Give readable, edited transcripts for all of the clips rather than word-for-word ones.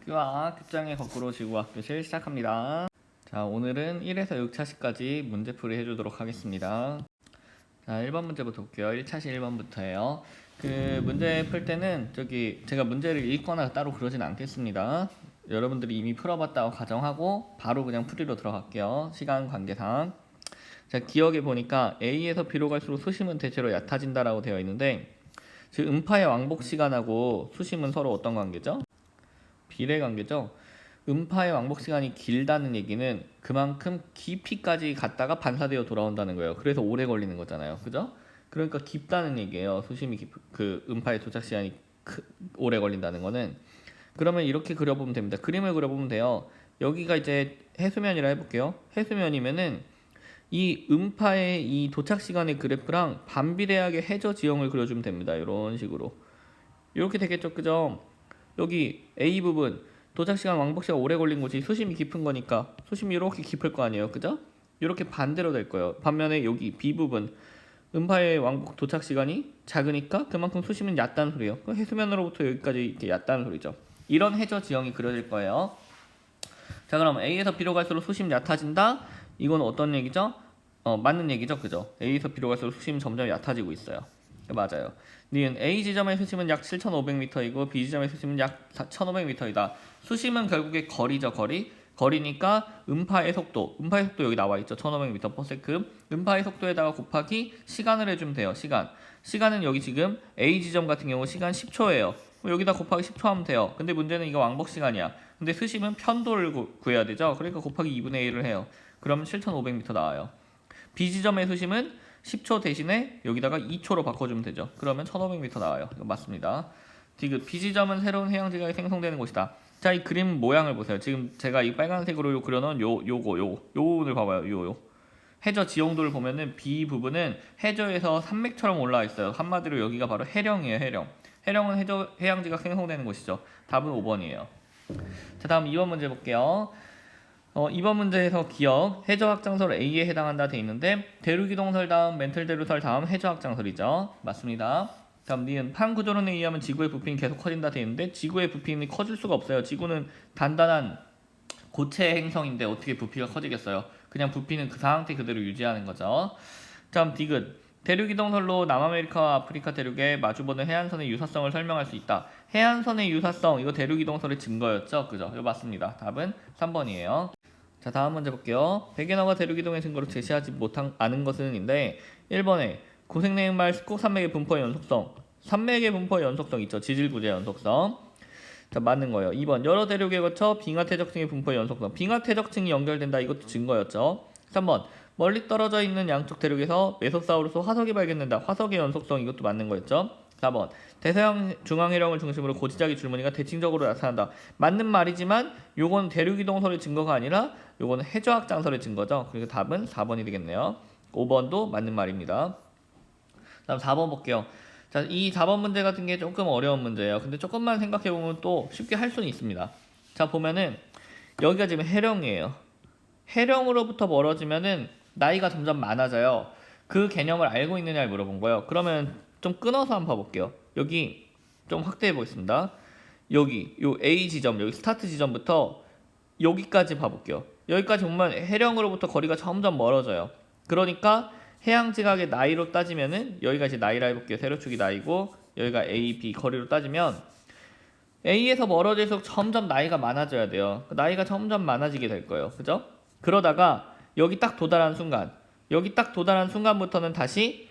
학교와 급장의 거꾸로 지구 교실 시작합니다. 자, 오늘은 1에서 6차시까지 문제풀이 해주도록 하겠습니다. 자, 1번 문제부터 볼게요. 1차시 1번부터예요. 그 문제 풀 때는 제가 문제를 읽거나 따로 그러진 않겠습니다. 여러분들이 이미 풀어봤다고 가정하고 바로 그냥 풀이로 들어갈게요. 시간 관계상. 자, 기억해 보니까 A에서 B로 갈수록 수심은 대체로 얕아진다라고 되어 있는데 지금 음파의 왕복 시간하고 수심은 서로 어떤 관계죠? 비례 관계죠. 음파의 왕복 시간이 길다는 얘기는 그만큼 깊이까지 갔다가 반사되어 돌아온다는 거예요. 그래서 오래 걸리는 거잖아요. 그죠? 그러니까 깊다는 얘기예요. 수심이 그 음파의 도착 시간이 오래 걸린다는 거는. 그러면 이렇게 그려보면 됩니다. 그림을 그려보면 돼요. 여기가 이제 해수면이라 해볼게요. 해수면이면은 이 음파의 이 도착 시간의 그래프랑 반비례하게 해저 지형을 그려주면 됩니다. 이런 식으로. 이렇게 되겠죠. 그죠? 여기 A 부분 도착시간 왕복시간 오래 걸린 곳이 수심이 깊은 거니까 수심이 이렇게 깊을 거 아니에요. 그죠? 이렇게 반대로 될 거예요. 반면에 여기 B 부분 음파의 왕복 도착시간이 작으니까 그만큼 수심은 얕다는 소리예요. 해수면으로부터 여기까지 이렇게 얕다는 소리죠. 이런 해저 지형이 그려질 거예요. 자, 그럼 A에서 B로 갈수록 수심이 얕아진다. 이건 어떤 얘기죠? 맞는 얘기죠. 그죠? A에서 B로 갈수록 수심이 점점 얕아지고 있어요. 맞아요. 니은 A 지점의 수심은 약 7,500m이고 B 지점의 수심은 약 1,500m이다. 수심은 결국에 거리죠. 거리니까 음파의 속도 여기 나와 있죠. 1,500m/s. 음파의 속도에다가 곱하기 시간을 해주면 돼요. 시간은 여기 지금 A 지점 같은 경우 시간 10초예요. 여기다 곱하기 10초 하면 돼요. 근데 문제는 이거 왕복 시간이야. 근데 수심은 편도를 구해야 되죠. 그러니까 곱하기 2분의 1을 해요. 그러면 7,500m 나와요. B 지점의 수심은 10초 대신에 여기다가 2초로 바꿔주면 되죠. 그러면 1500m 나와요. 이거 맞습니다. 디귿 B 지점은 새로운 해양 지각이 생성되는 곳이다. 자, 이 그림 모양을 보세요. 지금 제가 이 빨간색으로 그려놓은 요거를 봐봐요. 요 해저 지형도를 보면은 B 부분은 해저에서 산맥처럼 올라와 있어요. 한마디로 여기가 바로 해령이에요. 해령은 해양 지각 생성되는 곳이죠. 답은 5번이에요. 자, 다음 2번 문제 볼게요. 2번 문제에서 기억, 해저 확장설 A에 해당한다 돼 있는데 대륙이동설 다음 멘틀대로설 다음 해저 확장설이죠. 맞습니다. 다음 니은 판 구조론에 의하면 지구의 부피는 계속 커진다 돼 있는데 지구의 부피는 커질 수가 없어요. 지구는 단단한 고체 행성인데 어떻게 부피가 커지겠어요. 그냥 부피는 그 상태 그대로 유지하는 거죠. 다음 디귿 대륙이동설로 남아메리카와 아프리카 대륙에 마주보는 해안선의 유사성을 설명할 수 있다. 해안선의 유사성 이거 대륙이동설의 증거였죠. 그죠? 이거 맞습니다. 답은 3번이에요. 자, 다음 문제 볼게요. 백엔어가 대륙이동의 증거로 제시하지 않은 것은인데 1번에 고생내음말 습곡 산맥의 분포의 연속성 산맥의 분포의 연속성 있죠. 지질구조의 연속성. 자, 맞는 거예요. 2번 여러 대륙에 거쳐 빙하태적층의 분포의 연속성 빙하태적층이 연결된다. 이것도 증거였죠. 3번 멀리 떨어져 있는 양쪽 대륙에서 메소사우루스 화석이 발견된다. 화석의 연속성 이것도 맞는 거였죠. 4번 대서양 중앙해령을 중심으로 고지작이 줄무늬가 대칭적으로 나타난다. 맞는 말이지만 요건 대륙이동설의 증거가 아니라 요거는 해저확장설의 증거죠. 그래서 답은 4번이 되겠네요. 5번도 맞는 말입니다. 다음 4번 볼게요. 자, 이 4번 문제 같은 게 조금 어려운 문제예요. 근데 조금만 생각해보면 또 쉽게 할 수는 있습니다. 자, 보면은 여기가 지금 해령이에요. 해령으로부터 멀어지면은 나이가 점점 많아져요. 그 개념을 알고 있느냐를 물어본 거예요. 그러면 좀 끊어서 한번 봐볼게요. 여기 좀 확대해 보겠습니다. 여기 요 A 지점, 여기 스타트 지점부터 여기까지 봐볼게요. 여기까지 보면 해령으로부터 거리가 점점 멀어져요. 그러니까 해양지각의 나이로 따지면은 여기가 이제 나이라 해볼게요. 세로축이 나이고 여기가 A, B 거리로 따지면 A에서 멀어질수록 점점 나이가 많아져야 돼요. 나이가 점점 많아지게 될 거예요. 그죠? 그러다가 여기 딱 도달한 순간부터는 다시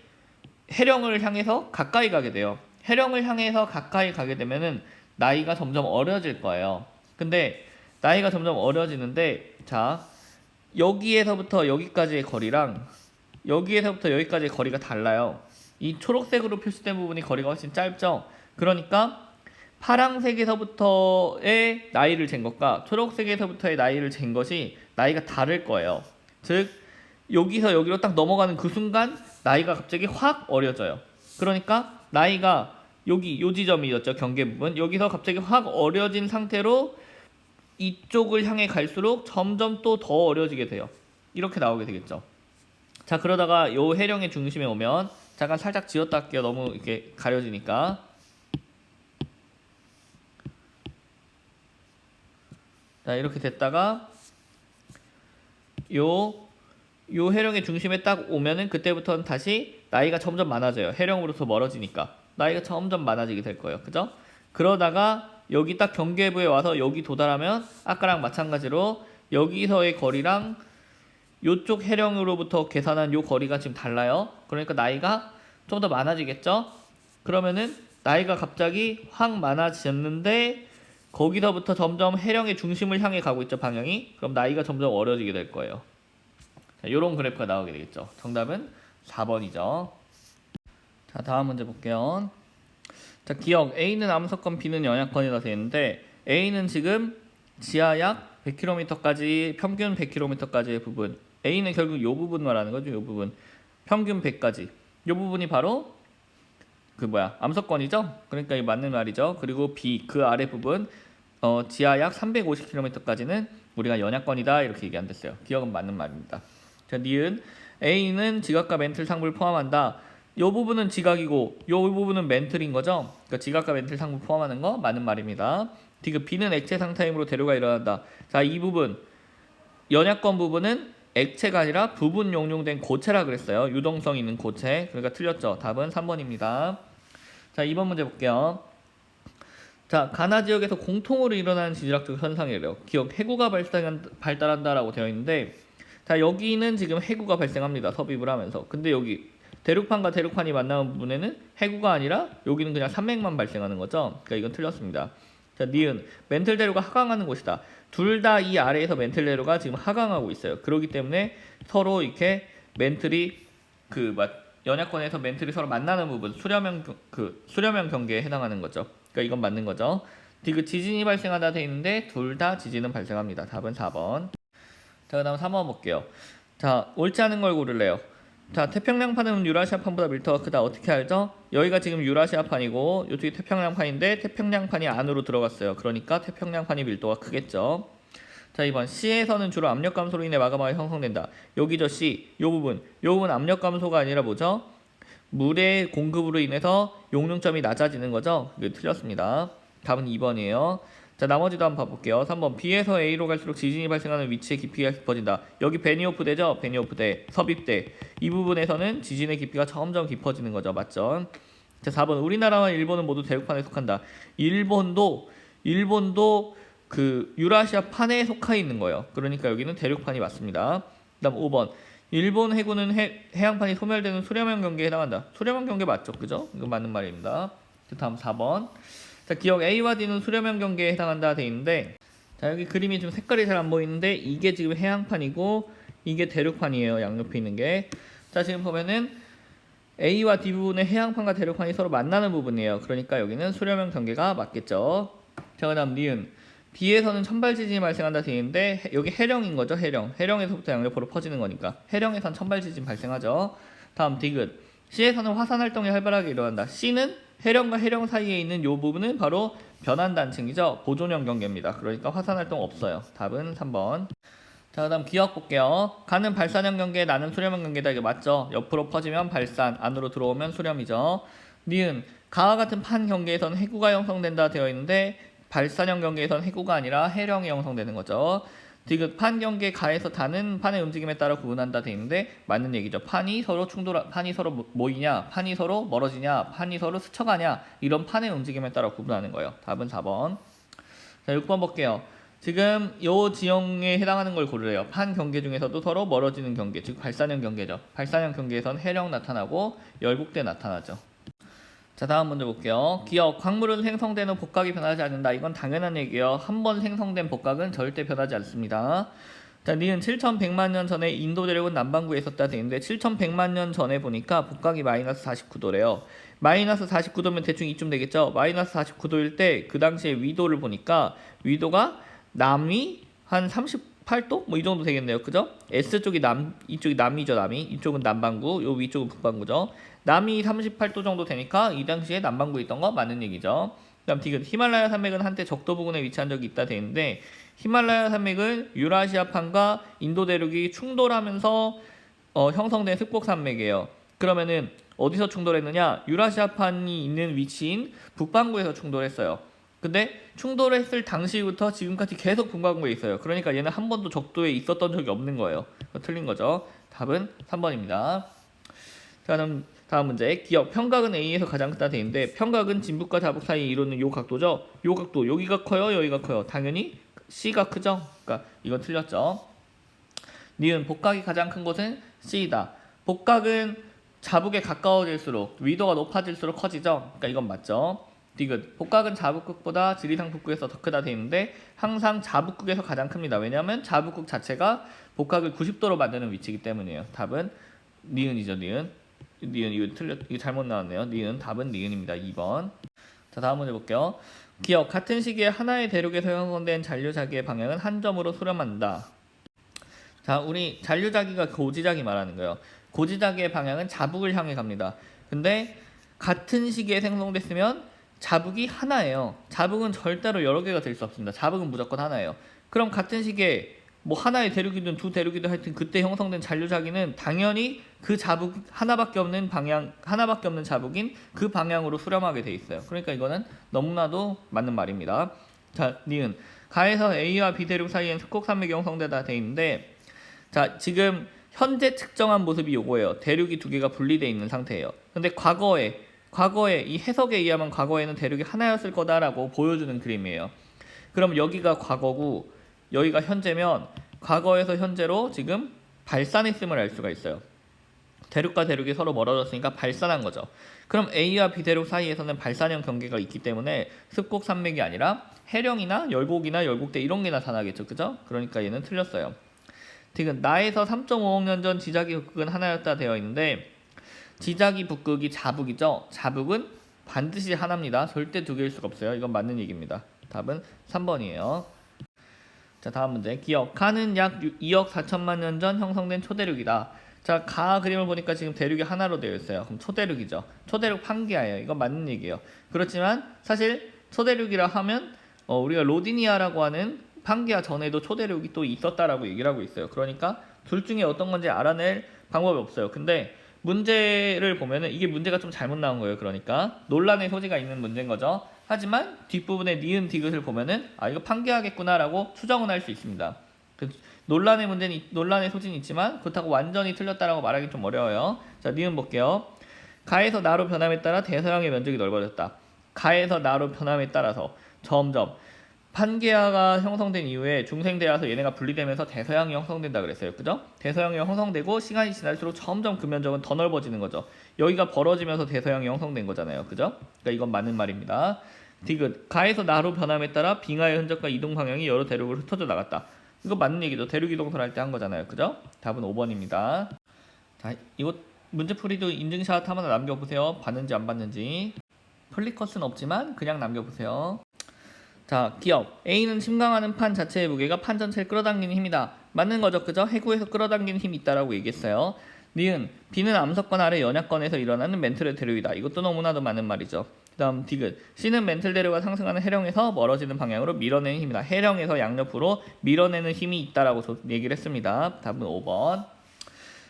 해령을 향해서 가까이 가게 돼요. 해령을 향해서 가까이 가게 되면은 나이가 점점 어려질 거예요. 근데 나이가 점점 어려지는데 자, 여기에서부터 여기까지의 거리랑 여기에서부터 여기까지의 거리가 달라요. 이 초록색으로 표시된 부분이 거리가 훨씬 짧죠. 그러니까 파란색에서부터의 나이를 잰 것과 초록색에서부터의 나이를 잰 것이 나이가 다를 거예요. 즉 여기서 여기로 딱 넘어가는 그 순간 나이가 갑자기 확 어려져요. 그러니까 나이가 여기 요 지점이었죠. 경계 부분. 여기서 갑자기 확 어려진 상태로 이쪽을 향해 갈수록 점점 또 더 어려지게 돼요. 이렇게 나오게 되겠죠. 자, 그러다가 요 해령의 중심에 오면 잠깐 살짝 지었다 할게요. 너무 이렇게 가려지니까. 자, 이렇게 됐다가 요 해령의 중심에 딱 오면은 그때부터는 다시 나이가 점점 많아져요. 해령으로서 멀어지니까 나이가 점점 많아지게 될 거예요. 그죠? 그러다가 여기 딱 경계부에 와서 여기 도달하면 아까랑 마찬가지로 여기서의 거리랑 요쪽 해령으로부터 계산한 요 거리가 지금 달라요. 그러니까 나이가 좀 더 많아지겠죠? 그러면은 나이가 갑자기 확 많아졌는데 거기서부터 점점 해령의 중심을 향해 가고 있죠, 방향이. 그럼 나이가 점점 어려지게 될 거예요. 자, 요런 그래프가 나오게 되겠죠. 정답은 4번이죠. 자, 다음 문제 볼게요. 자, 기억 A는 암석권, B는 연약권이라 되어 있는데 A는 지금 지하약 100km까지 평균 100km까지의 부분, A는 결국 요 부분 말하는 거죠. 요 부분 평균 100까지 요 부분이 바로 암석권이죠. 그러니까 이 맞는 말이죠. 그리고 B 그 아래 부분 지하약 350km까지는 우리가 연약권이다 이렇게 얘기한댔어요. 기억은 맞는 말입니다. 자, 니은 A는 지각과 멘틀 상부를 포함한다. 요 부분은 지각이고 요 부분은 멘틀인 거죠. 그러니까 지각과 멘틀 상부 포함하는 거 맞는 말입니다. 디귿 B는 액체 상태이므로 대류가 일어난다. 자, 이 부분 연약권 부분은 액체가 아니라 부분 용융된 고체라 그랬어요. 유동성 있는 고체. 그러니까 틀렸죠. 답은 3번입니다. 자, 2번 문제 볼게요. 자, 가나 지역에서 공통으로 일어나는 지질학적 현상이래요. 기억 해구가 발달한다라고 되어 있는데, 자, 여기는 지금 해구가 발생합니다. 섭입을 하면서. 근데 여기 대륙판과 대륙판이 만나는 부분에는 해구가 아니라 여기는 그냥 산맥만 발생하는 거죠. 그러니까 이건 틀렸습니다. 자, 니은 멘틀 대류가 하강하는 곳이다. 둘 다 이 아래에서 멘틀 대류가 지금 하강하고 있어요. 그렇기 때문에 서로 이렇게 멘틀이 연약권에서 멘틀이 서로 만나는 부분 수렴형 경계에 해당하는 거죠. 그러니까 이건 맞는 거죠. 디귿 지진이 발생하다 돼 있는데 둘 다 지진은 발생합니다. 답은 4번. 자, 그다음 3번 볼게요. 자, 옳지 않은 걸 고를래요. 자, 태평양판은 유라시아판보다 밀도가 크다. 어떻게 알죠? 여기가 지금 유라시아판이고 이쪽이 태평양판인데 태평양판이 안으로 들어갔어요. 그러니까 태평양판이 밀도가 크겠죠. 자, 2번 C에서는 주로 압력 감소로 인해 마그마가 형성된다. 여기죠, C. 요 부분 압력 감소가 아니라 뭐죠? 물의 공급으로 인해서 용융점이 낮아지는 거죠. 이거 틀렸습니다. 답은 2번이에요. 자, 나머지도 한번 봐볼게요. 3번 B에서 A로 갈수록 지진이 발생하는 위치의 깊이가 깊어진다. 여기 베니오프대죠? 베니오프대, 섭입대. 이 부분에서는 지진의 깊이가 점점 깊어지는 거죠. 맞죠? 자, 4번 우리나라와 일본은 모두 대륙판에 속한다. 일본도 그 유라시아 판에 속해 있는 거예요. 그러니까 여기는 대륙판이 맞습니다. 그다음 5번 일본 해군은 해양판이 소멸되는 수렴형 경계에 해당한다. 수렴형 경계 맞죠? 그죠? 이거 맞는 말입니다. 다음 4번 자, 기억 A와 D는 수렴형 경계에 해당한다 돼 있는데, 자, 여기 그림이 좀 색깔이 잘 안 보이는데 이게 지금 해양판이고 이게 대륙판이에요. 양옆에 있는 게. 자, 지금 보면은 A와 D 부분의 해양판과 대륙판이 서로 만나는 부분이에요. 그러니까 여기는 수렴형 경계가 맞겠죠. 자, 그다음 니은 B에서는 천발 지진이 발생한다 돼 있는데 여기 해령인 거죠. 해령에서부터 양옆으로 퍼지는 거니까 해령에선 천발 지진 발생하죠. 다음 디귿 C에서는 화산 활동이 활발하게 일어난다. C는 해령과 해령 사이에 있는 이 부분은 바로 변환단층이죠. 보존형 경계입니다. 그러니까 화산 활동 없어요. 답은 3번. 자, 그다음 기억 볼게요. 가는 발산형 경계, 나는 수렴형 경계다. 이게 맞죠? 옆으로 퍼지면 발산, 안으로 들어오면 수렴이죠. 니은 가와 같은 판 경계에서는 해구가 형성된다 되어 있는데 발산형 경계에서는 해구가 아니라 해령이 형성되는 거죠. 디귿 판 경계 가에서 다는 판의 움직임에 따라 구분한다 돼 있는데 맞는 얘기죠. 판이 서로 모이냐, 판이 서로 멀어지냐, 판이 서로 스쳐가냐, 이런 판의 움직임에 따라 구분하는 거예요. 답은 4번. 자, 6번 볼게요. 지금 요 지형에 해당하는 걸 고르래요. 판 경계 중에서도 서로 멀어지는 경계, 즉 발산형 경계죠. 발산형 경계에선 해령 나타나고 열국대 나타나죠. 자, 다음 문제 볼게요. 기억 광물은 생성되는 복각이 변하지 않는다. 이건 당연한 얘기예요. 한 번 생성된 복각은 절대 변하지 않습니다. 자, 니은 7100만 년 전에 인도 대륙은 남반구에 있었다 되는데 7100만 년 전에 보니까 복각이 마이너스 49도래요. 마이너스 49도면 대충 이쯤 되겠죠. 마이너스 49도일 때 그 당시에 위도를 보니까 위도가 남위 한 38도? 뭐 이 정도 되겠네요. 그죠? S쪽이 이쪽이 남이죠. 남이. 이쪽은 남반구, 요 위쪽은 북반구죠. 남이 38도 정도 되니까 이 당시에 남반구에 있던 거 맞는 얘기죠. 그다음 디귿 히말라야 산맥은 한때 적도 부근에 위치한 적이 있다 되는데 히말라야 산맥은 유라시아판과 인도 대륙이 충돌하면서 형성된 습곡 산맥이에요. 그러면은 어디서 충돌했느냐? 유라시아판이 있는 위치인 북반구에서 충돌했어요. 근데 충돌을 했을 당시부터 지금까지 계속 분광구에 있어요. 그러니까 얘는 한 번도 적도에 있었던 적이 없는 거예요. 틀린 거죠. 답은 3번입니다. 자, 다음 문제. 기억. 평각은 A에서 가장 크다 되는데 평각은 진북과 자북 사이에 이루는 요 각도죠. 요 각도 여기가 커요, 여기가 커요. 당연히 C가 크죠. 그러니까 이건 틀렸죠. 니은 복각이 가장 큰 곳은 C이다. 복각은 자북에 가까워질수록 위도가 높아질수록 커지죠. 그러니까 이건 맞죠. 디귿. 복각은 자북극보다 지리상 북극에서 더 크다 되는데 항상 자북극에서 가장 큽니다. 왜냐하면 자북극 자체가 복각을 90도로 만드는 위치이기 때문이에요. 답은 니은이죠. 니은 이거 잘못 나왔네요. 니은 답은 니은입니다. 2번. 자, 다음 문제 볼게요. 기억. 같은 시기에 하나의 대륙에서 형성된 잔류자기의 방향은 한 점으로 수렴한다. 자, 우리 잔류자기가 고지자기 말하는 거예요. 고지자기의 방향은 자북을 향해 갑니다. 근데 같은 시기에 생성됐으면 자북이 하나예요. 자북은 절대로 여러 개가 될 수 없습니다. 자북은 무조건 하나예요. 그럼 같은 시기에 뭐 하나의 대륙이든 두 대륙이든 하여튼 그때 형성된 잔류자기는 당연히 그 자북 하나밖에 없는 자북인 그 방향으로 수렴하게 돼 있어요. 그러니까 이거는 너무나도 맞는 말입니다. 자, 니은. 가에서 A와 B 대륙 사이엔 습곡산맥이 형성되다 돼 있는데 자, 지금 현재 측정한 모습이 요거예요. 대륙이 두 개가 분리되어 있는 상태예요. 근데 과거에 이 해석에 의하면 과거에는 대륙이 하나였을 거다라고 보여주는 그림이에요. 그럼 여기가 과거고 여기가 현재면 과거에서 현재로 지금 발산했음을 알 수가 있어요. 대륙과 대륙이 서로 멀어졌으니까 발산한 거죠. 그럼 A와 B 대륙 사이에서는 발산형 경계가 있기 때문에 습곡산맥이 아니라 해령이나 열곡이나 열곡대 이런 게 나타나겠죠. 그죠? 그러니까 얘는 틀렸어요. 지금 나에서 3.5억 년 전 지자기 북극은 하나였다 되어 있는데 지자기 북극이 자북이죠. 자북은 반드시 하나입니다. 절대 두 개일 수가 없어요. 이건 맞는 얘기입니다. 답은 3번이에요. 자, 다음 문제. 기억. 가는 약 2억 4천만 년 전 형성된 초대륙이다. 자, 가 그림을 보니까 지금 대륙이 하나로 되어 있어요. 그럼 초대륙이죠. 초대륙 판기아예요. 이건 맞는 얘기예요. 그렇지만 사실 초대륙이라 하면 우리가 로디니아라고 하는 판기아 전에도 초대륙이 또 있었다라고 얘기를 하고 있어요. 그러니까 둘 중에 어떤 건지 알아낼 방법이 없어요. 근데 문제를 보면은 이게 문제가 좀 잘못 나온 거예요. 그러니까 논란의 소지가 있는 문제인 거죠. 하지만 뒷부분에 니은 디귿을 보면은 이거 판기하겠구나라고 추정은 할 수 있습니다. 논란의 소지는 있지만 그렇다고 완전히 틀렸다라고 말하기 좀 어려워요. 자, 니은 볼게요. 가에서 나로 변함에 따라 대서양의 면적이 넓어졌다. 가에서 나로 변함에 따라서 점점 판게아가 형성된 이후에 중생대라서 얘네가 분리되면서 대서양이 형성된다 그랬어요. 그죠? 대서양이 형성되고 시간이 지날수록 점점 그 면적은 더 넓어지는 거죠. 여기가 벌어지면서 대서양이 형성된 거잖아요. 그죠? 그러니까 이건 맞는 말입니다. 디귿. 가에서 나로 변함에 따라 빙하의 흔적과 이동 방향이 여러 대륙으로 흩어져 나갔다. 이거 맞는 얘기죠. 대륙 이동설 할 때 한 거잖아요. 그죠? 답은 5번입니다. 자, 이거 문제풀이도 인증샷 한번 남겨보세요. 봤는지 안 봤는지. 플리컷은 없지만 그냥 남겨보세요. 자, 기억. A는 침강하는 판 자체의 무게가 판 전체를 끌어당기는 힘이다. 맞는 거죠. 그죠? 해구에서 끌어당기는 힘이 있다라고 얘기했어요. 니은. B는 암석권 아래 연약권에서 일어나는 멘틀의 대륙이다. 이것도 너무나도 맞는 말이죠. 그 다음 디귿. C는 멘틀 대륙과 상승하는 해령에서 멀어지는 방향으로 밀어내는 힘이다. 해령에서 양옆으로 밀어내는 힘이 있다라고 얘기를 했습니다. 답은 5번.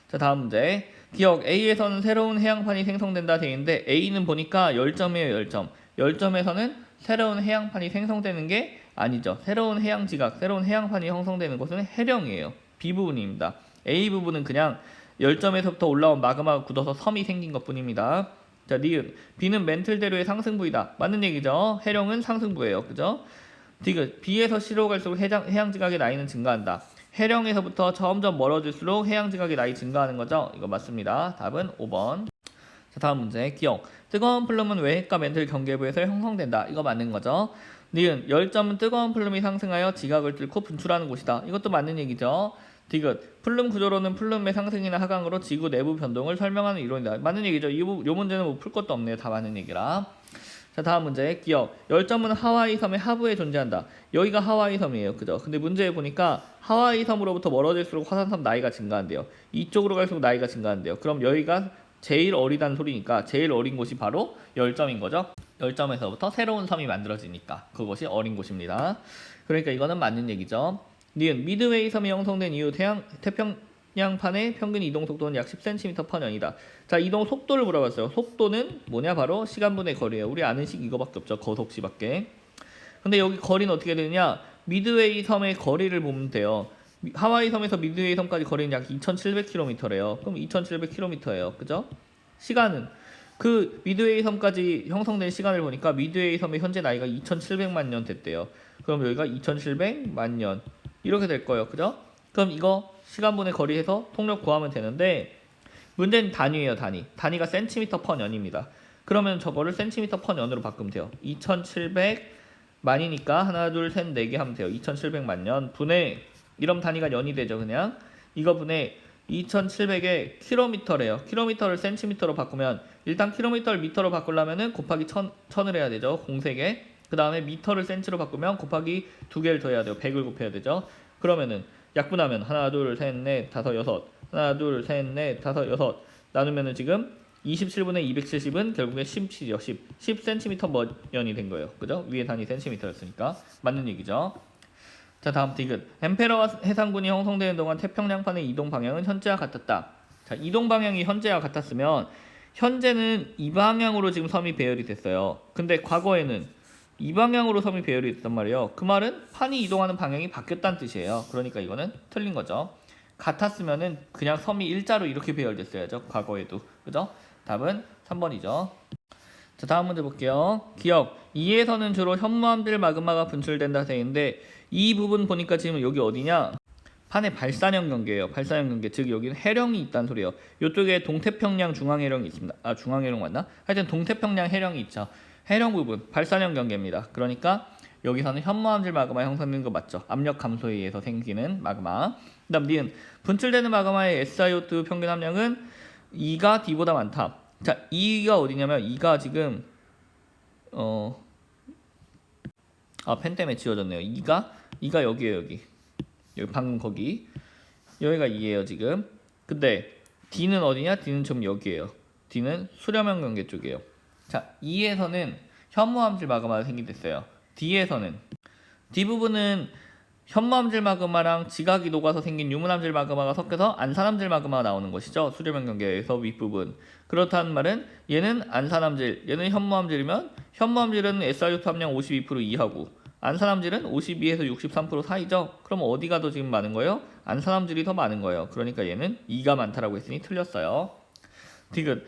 자, 다음 문제. 기억. A에서는 새로운 해양판이 생성된다 되는데 A는 보니까 열점이에요. 열점. 열점에서는 새로운 해양판이 생성되는 게 아니죠. 새로운 해양지각, 새로운 해양판이 형성되는 곳은 해령이에요. B 부분입니다. A 부분은 그냥 열점에서부터 올라온 마그마가 굳어서 섬이 생긴 것뿐입니다. 자, 니은. B는 멘틀대로의 상승부이다. 맞는 얘기죠. 해령은 상승부예요. 그죠? 디귿. B에서 C로 갈수록 해양지각의 나이는 증가한다. 해령에서부터 점점 멀어질수록 해양지각의 나이 증가하는 거죠. 이거 맞습니다. 답은 5번. 자, 다음 문제. 기억. 뜨거운 플룸은 외핵과 멘틀 경계부에서 형성된다. 이거 맞는 거죠. 니은. 열점은 뜨거운 플룸이 상승하여 지각을 뚫고 분출하는 곳이다. 이것도 맞는 얘기죠. 디귿. 플룸 구조로는 플룸의 상승이나 하강으로 지구 내부 변동을 설명하는 이론이다. 맞는 얘기죠. 요 문제는 뭐 풀 것도 없네요. 다 맞는 얘기라. 자, 다음 문제. 기억. 열점은 하와이 섬의 하부에 존재한다. 여기가 하와이 섬이에요. 그죠? 근데 문제에 보니까 하와이 섬으로부터 멀어질수록 화산섬 나이가 증가한대요. 이쪽으로 갈수록 나이가 증가한대요. 그럼 여기가 제일 어리다는 소리니까 제일 어린 곳이 바로 열점인 거죠. 열점에서부터 새로운 섬이 만들어지니까 그것이 어린 곳입니다. 그러니까 이거는 맞는 얘기죠. 니은. 미드웨이 섬이 형성된 이후 태평양판의 평균 이동 속도는 약 10cm/년이다. 자, 이동 속도를 물어봤어요. 속도는 뭐냐? 바로 시간분의 거리예요. 우리 아는 식 이거밖에 없죠. 거속시밖에. 근데 여기 거리는 어떻게 되느냐? 미드웨이 섬의 거리를 보면 돼요. 하와이 섬에서 미드웨이 섬까지 거리는 약 2,700km래요. 그럼 2,700km예요. 그죠? 시간은 그 미드웨이 섬까지 형성된 시간을 보니까 미드웨이 섬의 현재 나이가 2,700만 년 됐대요. 그럼 여기가 2,700만 년 이렇게 될 거예요. 그죠? 그럼 이거 시간분의 거리해서 통력 구하면 되는데 문제는 단위예요. 단위가 센티미터 퍼 년입니다. 그러면 저거를 센티미터 퍼 년으로 바꾸면 돼요. 2,700만이니까 하나 둘 셋 네 개 하면 돼요. 2,700만 년 분의 이런 단위가 년이 되죠. 그냥 이거 분의 2,700에 킬로미터래요. 킬로미터를 센티미터로 바꾸면 일단 킬로미터를 미터로 바꾸려면은 곱하기 1,000을 해야 되죠. 공세개. 그 다음에 미터를 센치로 바꾸면 곱하기 2개를 더 해야 돼요. 100을 곱해야 되죠. 그러면은 약분하면 하나 둘 셋 넷 다섯 여섯 하나 둘 셋 넷 다섯 여섯 나누면은 지금 27분의 270은 결국에 10이죠. 10cm 년이 된 거예요. 그죠? 위에 단위 센티미터였으니까 맞는 얘기죠. 자, 다음 디귿. 엠페러와 해상군이 형성되는 동안 태평양판의 이동 방향은 현재와 같았다. 자, 이동 방향이 현재와 같았으면 현재는 이 방향으로 지금 섬이 배열이 됐어요. 근데 과거에는 이 방향으로 섬이 배열이 됐단 말이에요. 그 말은 판이 이동하는 방향이 바뀌었다는 뜻이에요. 그러니까 이거는 틀린 거죠. 같았으면은 그냥 섬이 일자로 이렇게 배열됐어야죠. 과거에도. 그죠? 답은 3번이죠. 자, 다음 문제 볼게요. 기억. 이에서는 주로 현무암질 마그마가 분출된다 되는데 이 부분 보니까 지금 여기 어디냐? 판의 발산형 경계예요. 발산형 경계. 즉 여기는 해령이 있다는 소리예요. 이쪽에 동태평양 중앙해령이 있습니다. 아, 중앙해령 맞나? 하여튼 동태평양 해령이 있죠. 해령 부분 발산형 경계입니다. 그러니까 여기서는 현무암질 마그마 형성되는 거 맞죠? 압력 감소에 의해서 생기는 마그마. 그다음 니은 분출되는 마그마의 SiO2 평균 함량은 2가 D보다 많다. 자, 2가 어디냐면 2가 지금 펜 때문에 지워졌네요. 2가 여기에요. 여기 방금 거기 여기가 2예요 지금. 근데 D는 어디냐? D는 지금 여기에요. D는 수렴형 경계 쪽이에요. 자, 2에서는 현무암질 마그마가 생긴댔어요. D에서는 D 부분은 현무암질 마그마랑 지각이 녹아서 생긴 유문암질 마그마가 섞여서 안산암질 마그마가 나오는 것이죠. 수렴형 경계에서 윗부분. 그렇다는 말은 얘는 안산암질, 얘는 현무암질이면 현무암질은 SiO2 함량 52% 이하고 안산암질은 52에서 63% 사이죠. 그럼 어디가 더 지금 많은 거예요? 안산암질이 더 많은 거예요. 그러니까 얘는 2가 많다라고 했으니 틀렸어요. 디귿.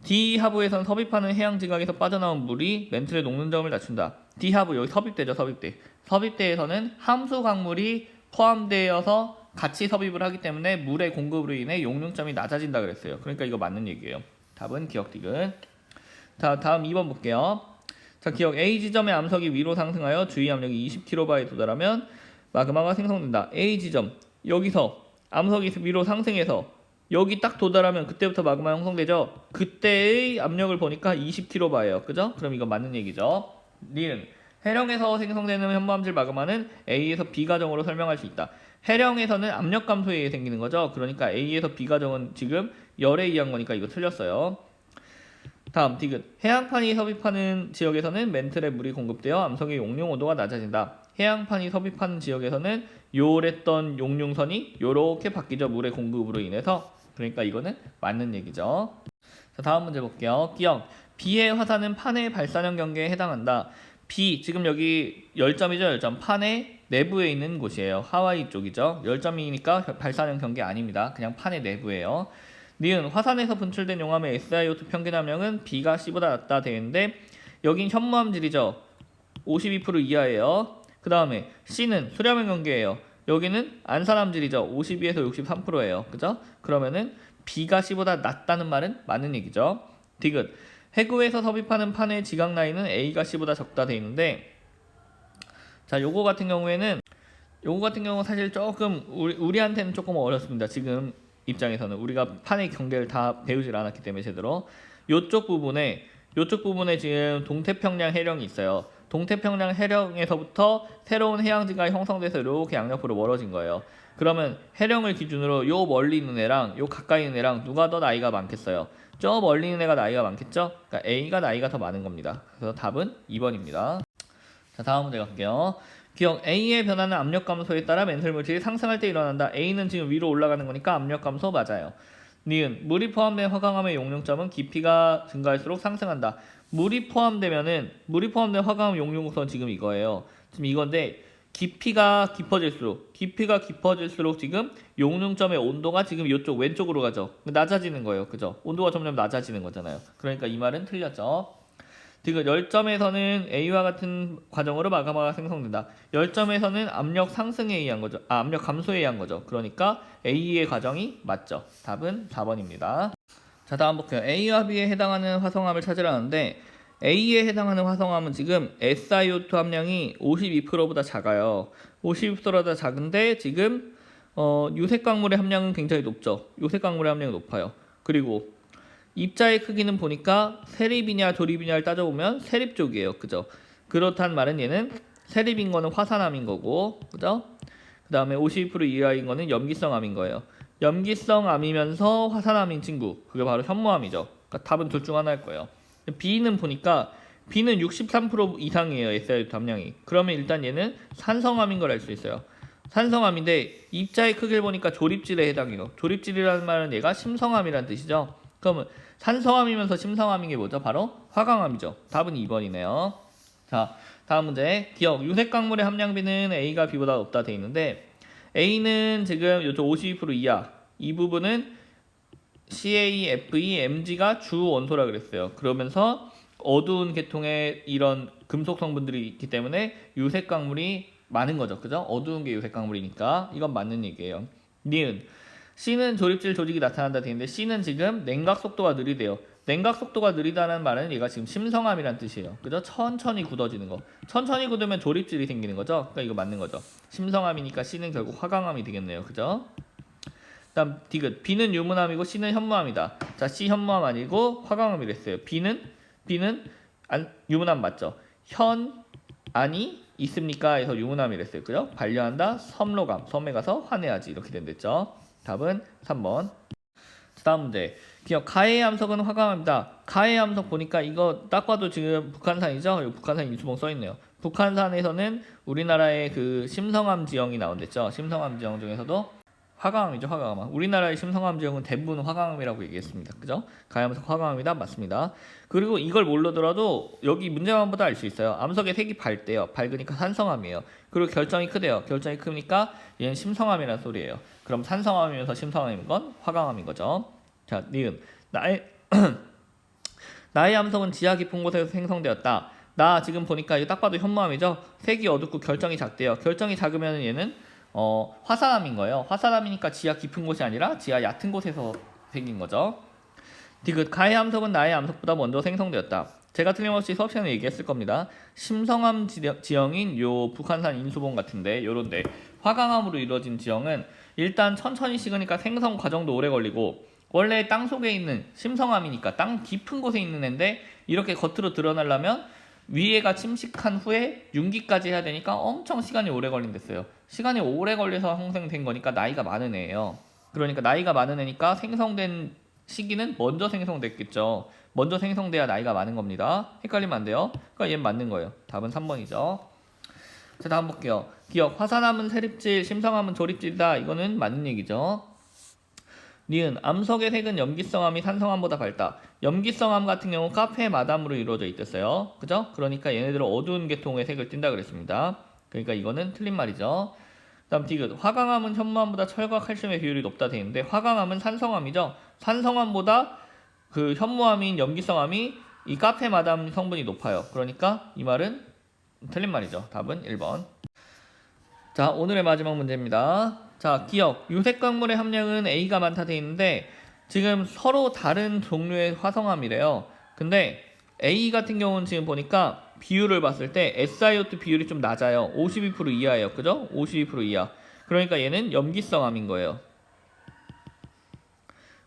D하부에선 섭입하는 해양 지각에서 빠져나온 물이 멘틀의 녹는 점을 낮춘다. D하부 여기 섭입대죠. 섭입대. 섭입대에서는 함수 강물이 포함되어서 같이 섭입을 하기 때문에 물의 공급으로 인해 용융점이 낮아진다 그랬어요. 그러니까 이거 맞는 얘기예요. 답은 기억 디귿. 자, 다음 2번 볼게요. 자, 기억. A 지점의 암석이 위로 상승하여 주위 압력이 20kB에 도달하면 마그마가 생성된다. A 지점 여기서 암석이 위로 상승해서 여기 딱 도달하면 그때부터 마그마 형성되죠. 그때의 압력을 보니까 20kB예요. 그죠? 그럼 이거 맞는 얘기죠. 니은 해령에서 생성되는 현무암질 마그마는 A에서 B 과정으로 설명할 수 있다. 해령에서는 압력 감소에 의해 생기는 거죠. 그러니까 A에서 B 과정은 지금 열에 의한 거니까 이거 틀렸어요. 다음 디귿. 해양판이 섭입하는 지역에서는 멘틀에 물이 공급되어 암석의 용융 온도가 낮아진다. 해양판이 섭입하는 지역에서는 요랬던 용융선이 요렇게 바뀌죠. 물의 공급으로 인해서. 그러니까 이거는 맞는 얘기죠. 자, 다음 문제 볼게요. 기억. B의 화산은 판의 발산형 경계에 해당한다. B 지금 여기 열점이죠. 열점. 판의 내부에 있는 곳이에요. 하와이 쪽이죠. 열점이니까 발산형 경계 아닙니다. 그냥 판의 내부예요. 니은 화산에서 분출된 용암의 SiO2 평균 함량은 B가 C보다 낮다 되는데 여긴 현무암질이죠. 52% 이하예요. 그 다음에 C는 수렴형 경계예요. 여기는 안산암질이죠. 52에서 63%예요. 그죠? 그러면은 B가 C보다 낮다는 말은 맞는 얘기죠. 디귿. 해구에서 섭입하는 판의 지각 나이는 A가 C보다 적다 돼 있는데 자, 요거 같은 경우는 사실 조금 우리한테는 조금 어렵습니다. 지금 입장에서는 우리가 판의 경계를 다 배우질 않았기 때문에 제대로 요쪽 부분에 지금 동태평양 해령이 있어요. 동태평양 해령에서부터 새로운 해양지가 형성돼서 이렇게 양옆으로 멀어진 거예요. 그러면 해령을 기준으로 요 멀리 있는 애랑 요 가까이 있는 애랑 누가 더 나이가 많겠어요? 저 멀리 있는 애가 나이가 많겠죠? 그러니까 A가 나이가 더 많은 겁니다. 그래서 답은 2번입니다. 자, 다음 문제 갈게요. 기억. A의 변화는 압력 감소에 따라 멘틀 물질이 상승할 때 일어난다. A는 지금 위로 올라가는 거니까 압력 감소 맞아요. 니은 물이 포함된 화강암의 용융점은 깊이가 증가할수록 상승한다. 물이 포함된 화강암 용융선 지금 이거예요. 지금 이건데 깊이가 깊어질수록 지금 용융점의 온도가 지금 이쪽 왼쪽으로 가죠. 낮아지는 거예요. 그죠? 온도가 점점 낮아지는 거잖아요. 그러니까 이 말은 틀렸죠. 지금 열점에서는 A와 같은 과정으로 마그마가 생성된다. 열점에서는 압력 상승에 의한 거죠. 압력 감소에 의한 거죠. 그러니까 A의 과정이 맞죠. 답은 4번입니다. 자, 다음 볼게요. A와 B에 해당하는 화성암을 찾으라는데 A에 해당하는 화성암은 지금 SiO2 함량이 52%보다 작아요. 52%보다 작은데 지금 유색광물의 함량은 굉장히 높죠. 유색광물의 함량이 높아요. 그리고 입자의 크기는 보니까 세립이냐 조립이냐를 따져보면 세립 쪽이에요. 그죠? 그렇단 말은 얘는 세립인 거는 화산암인 거고, 그죠? 그 다음에 52% 이하인 거는 염기성 암인 거예요. 염기성 암이면서 화산암인 친구, 그게 바로 현무암이죠. 그러니까 답은 둘 중 하나일 거예요. B는 보니까 B는 63% 이상이에요. SiO2 함량이. 그러면 일단 얘는 산성암인 걸 알 수 있어요. 산성암인데 입자의 크기를 보니까 조립질에 해당해요. 조립질이라는 말은 얘가 심성암이라는 뜻이죠. 그러면 산성암이면서 심성암인 게 뭐죠? 바로 화강암이죠. 답은 2번이네요. 자, 다음 문제. 기억, 유색광물의 함량비는 A가 B보다 높다 돼 있는데 A는 지금 이쪽 52% 이하, 이 부분은 CaFeMg가 주 원소라 그랬어요. 그러면서 어두운 계통의 이런 금속 성분들이 있기 때문에 유색광물이 많은 거죠. 그죠? 어두운 게 유색광물이니까 이건 맞는 얘기예요. 니은 C는 조립질 조직이 나타난다 되는데 C는 지금 냉각 속도가 느리대요. 냉각 속도가 느리다는 말은 얘가 지금 심성암이란 뜻이에요. 그죠? 천천히 굳어지는 거. 천천히 굳으면 조립질이 생기는 거죠. 그러니까 이거 맞는 거죠. 심성암이니까 C는 결국 화강암이 되겠네요. 그죠? 다음 디귿. B는 유문암이고 C는 현무암이다. 자, C 현무암 아니고 화강암이랬어요. B는 유문암 맞죠? 안이 있습니까? 해서 유문암이랬어요. 그죠? 반려한다. 섬로감. 섬에 가서 환해하지. 이렇게 된댔죠. 답은 3번. 다음 문제. 기억, 가해의 암석은 화강암이다. 가해의 암석 보니까 이거 딱 봐도 지금 북한산이죠? 여기 북한산 인수봉 써있네요. 북한산에서는 우리나라의 그 심성암 지형이 나온댔죠. 심성암 지형 중에서도 화강암이죠. 화강암. 우리나라의 심성암 지형은 대부분 화강암이라고 얘기했습니다. 그죠? 가해 암석 화강암이다. 맞습니다. 그리고 이걸 모르더라도 여기 문제만 보다 알 수 있어요. 암석의 색이 밝대요. 밝으니까 산성암이에요. 그리고 결정이 크대요. 결정이 크니까 얘는 심성암이라는 소리예요. 그럼 산성암이면서 심성암인 건 화강암인 거죠. 자, 니은. 나의 암석은 지하 깊은 곳에서 생성되었다. 나 지금 보니까 이거 딱 봐도 현무암이죠. 색이 어둡고 결정이 작대요. 결정이 작으면 얘는 화산암인 거예요. 화산암이니까 지하 깊은 곳이 아니라 지하 얕은 곳에서 생긴 거죠. 디귿. 가해 암석은 나의 암석보다 먼저 생성되었다. 제가 틀림없이 수업 시간에 얘기했을 겁니다. 심성암 지형인 요 북한산 인수봉 같은데 요런데 화강암으로 이루어진 지형은 일단 천천히 식으니까 생성 과정도 오래 걸리고 원래 땅 속에 있는 심성암이니까 땅 깊은 곳에 있는 애인데 이렇게 겉으로 드러나려면 위에가 침식한 후에 융기까지 해야 되니까 엄청 시간이 오래 걸린댔어요. 시간이 오래 걸려서 형성된 거니까 나이가 많은 애예요. 그러니까 나이가 많은 애니까 생성된 시기는 먼저 생성됐겠죠. 먼저 생성돼야 나이가 많은 겁니다. 헷갈리면 안 돼요. 그러니까 얘는 맞는 거예요. 답은 3번이죠. 자, 다음 볼게요. 기억, 화산암은 세립질, 심성암은 조립질이다. 이거는 맞는 얘기죠. 니은, 암석의 색은 염기성암이 산성암보다 밝다. 염기성암 같은 경우 카페 마담으로 이루어져 있댔어요. 그죠? 그러니까 얘네들은 어두운 계통의 색을 띈다 그랬습니다. 그러니까 이거는 틀린 말이죠. 다음 디귿, 화강암은 현무암보다 철과 칼슘의 비율이 높다 돼 있는데 화강암은 산성암이죠. 산성암보다 그 현무암인 염기성암이 이 카페 마담 성분이 높아요. 그러니까 이 말은 틀린 말이죠. 답은 1번. 자, 오늘의 마지막 문제입니다. 자, 기억, 유색광물의 함량은 A가 많다 돼 있는데 지금 서로 다른 종류의 화성암이래요. 근데 A 같은 경우는 지금 보니까 비율을 봤을 때 SiO2 비율이 좀 낮아요. 52% 이하예요. 그죠? 52% 이하. 그러니까 얘는 염기성암인 거예요.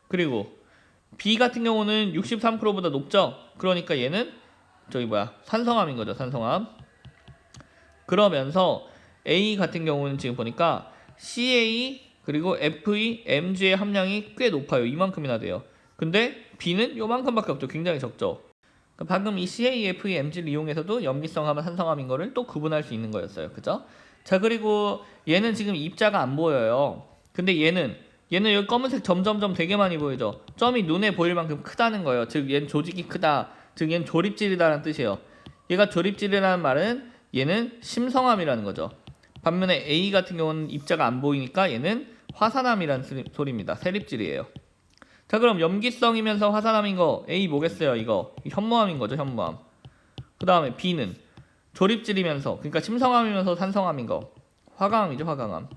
그리고 B 같은 경우는 63%보다 높죠? 그러니까 얘는 산성암인 거죠. 산성암. 그러면서 A 같은 경우는 지금 보니까 CA 그리고 FE, MG의 함량이 꽤 높아요. 이만큼이나 돼요. 근데 B는 요만큼밖에 없죠. 굉장히 적죠. 그러니까 방금 이 CA, FE, MG를 이용해서도 염기성암은 산성암인 거를 또 구분할 수 있는 거였어요. 그죠? 자, 그리고 얘는 지금 입자가 안 보여요. 근데 얘는 여기 검은색 점점점 되게 많이 보이죠. 점이 눈에 보일 만큼 크다는 거예요. 즉 얘는 조직이 크다. 즉 얘는 조립질이다라는 뜻이에요. 얘가 조립질이라는 말은 얘는 심성암이라는 거죠. 반면에 A 같은 경우는 입자가 안 보이니까 얘는 화산암이라는 소리입니다. 세립질이에요. 자, 그럼 염기성이면서 화산암인 거 A 뭐겠어요? 이거 현무암인 거죠. 현무암. 그 다음에 B는 조립질이면서, 그러니까 심성암이면서 산성암인 거 화강암이죠. 화강암.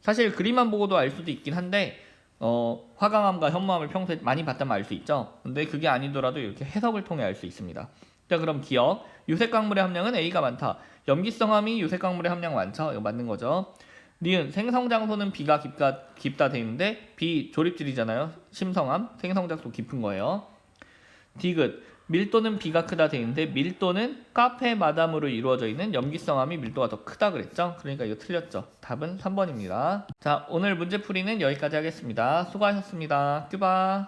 사실 그림만 보고도 알 수도 있긴 한데 화강암과 현무암을 평소에 많이 봤다면 알 수 있죠. 근데 그게 아니더라도 이렇게 해석을 통해 알 수 있습니다. 자, 그럼 기억. 유색광물의 함량은 A가 많다. 염기성암이 유색광물의 함량 많죠. 이거 맞는 거죠. 니은 생성장소는 B가 깊다 돼 있는데 B 조립질이잖아요. 심성암 생성장소 깊은 거예요. 디귿 밀도는 B가 크다 돼 있는데 밀도는 카페 마담으로 이루어져 있는 염기성암이 밀도가 더 크다 그랬죠. 그러니까 이거 틀렸죠. 답은 3번입니다. 자, 오늘 문제풀이는 여기까지 하겠습니다. 수고하셨습니다. 큐바.